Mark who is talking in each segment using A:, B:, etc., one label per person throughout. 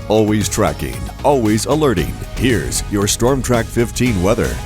A: Always tracking, always alerting. Here's your Storm Track 15 weather.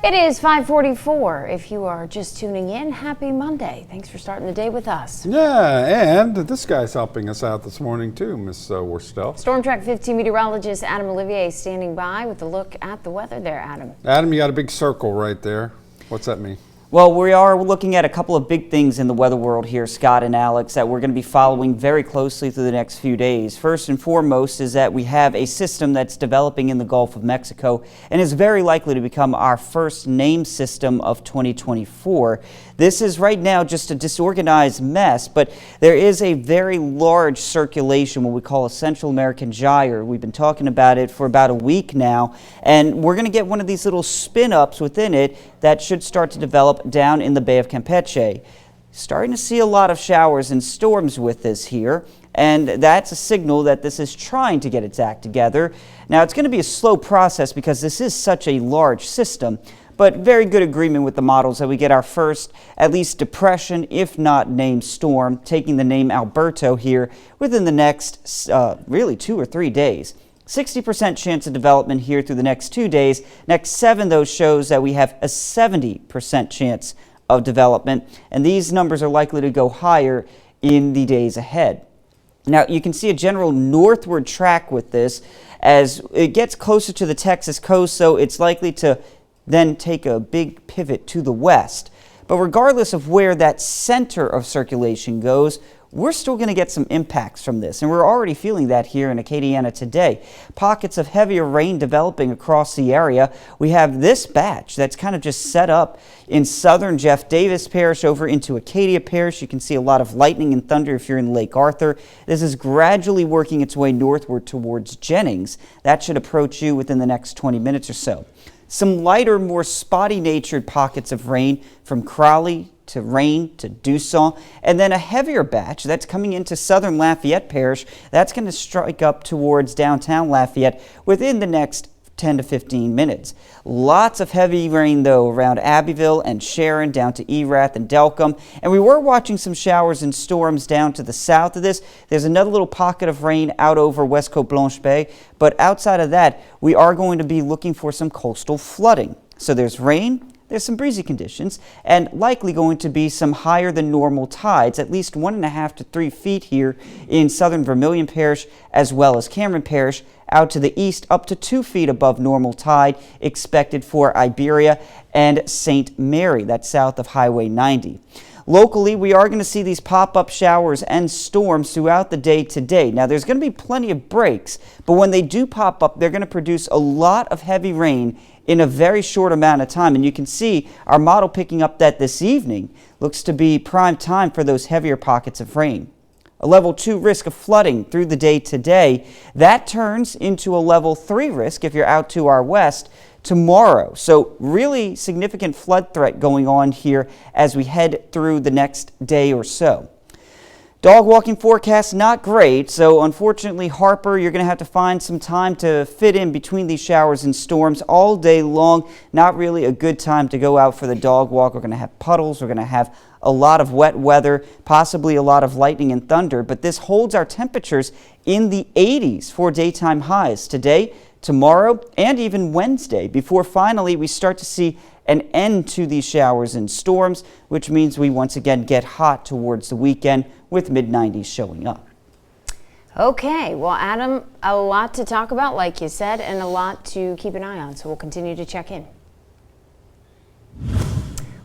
B: It is 5:44. If you are just tuning in, happy Monday. Thanks for starting the day with us.
C: Yeah, and this guy's helping us out this morning too, Miss Worstel.
B: Storm Track 15 meteorologist Adam Olivier standing by with a look at the weather there, Adam.
C: Adam, you got a big circle right there. What's that mean?
D: Well, we are looking at a couple of big things in the weather world here, Scott and Alex, that we're going to be following very closely through the next few days. First and foremost is that we have a system that's developing in the Gulf of Mexico and is very likely to become our first named system of 2024. This is right now just a disorganized mess, but there is a very large circulation, what we call a Central American gyre. We've been talking about it for about a week now, and we're going to get one of these little spin-ups within it that should start to develop down in the Bay of Campeche. Starting to see a lot of showers and storms with this here, and that's a signal that this is trying to get its act together. Now, it's going to be a slow process because this is such a large system, but very good agreement with the models that we get our first, at least depression, if not named storm, taking the name Alberto here within the next really 2 or 3 days. 60% chance of development here through the next 2 days. Next 7, though, shows that we have a 70% chance of development, and these numbers are likely to go higher in the days ahead. Now, you can see a general northward track with this as it gets closer to the Texas coast, so it's likely to then take a big pivot to the west. But regardless of where that center of circulation goes, we're still going to get some impacts from this, and we're already feeling that here in Acadiana today. Pockets of heavier rain developing across the area. We have this batch that's kind of just set up in southern Jeff Davis Parish over into Acadia Parish. You can see a lot of lightning and thunder if you're in Lake Arthur. This is gradually working its way northward towards Jennings. That should approach you within the next 20 minutes or so. Some lighter, more spotty-natured pockets of rain from Crowley to Rain to Dussault, and then a heavier batch that's coming into southern Lafayette Parish. That's going to strike up towards downtown Lafayette within the next 10 to 15 minutes. Lots of heavy rain, though, around Abbeville and Sharon down to Erath and Delcombe. And we were watching some showers and storms down to the south of this. There's another little pocket of rain out over West Côte Blanche Bay. But outside of that, we are going to be looking for some coastal flooding. So there's rain. There's some breezy conditions and likely going to be some higher than normal tides, at least 1.5 to 3 feet here in southern Vermilion Parish as well as Cameron Parish. Out to the east, up to 2 feet above normal tide expected for Iberia and St. Mary, that's south of Highway 90. Locally, we are going to see these pop-up showers and storms throughout the day today. Now, there's going to be plenty of breaks, but when they do pop up, they're going to produce a lot of heavy rain in a very short amount of time. And you can see our model picking up that this evening looks to be prime time for those heavier pockets of rain. A level 2 risk of flooding through the day today. That turns into a level 3 risk if you're out to our west tomorrow. So really significant flood threat going on here as we head through the next day or so. Dog walking forecast, not great, so unfortunately, Harper, you're going to have to find some time to fit in between these showers and storms all day long. Not really a good time to go out for the dog walk. We're going to have puddles. We're going to have a lot of wet weather, possibly a lot of lightning and thunder, but this holds our temperatures in the 80s for daytime highs today, tomorrow, and even Wednesday, before finally we start to see an end to these showers and storms, which means we once again get hot towards the weekend with mid-90s showing up.
B: Okay, well, Adam, a lot to talk about, like you said, and a lot to keep an eye on, so we'll continue to check in.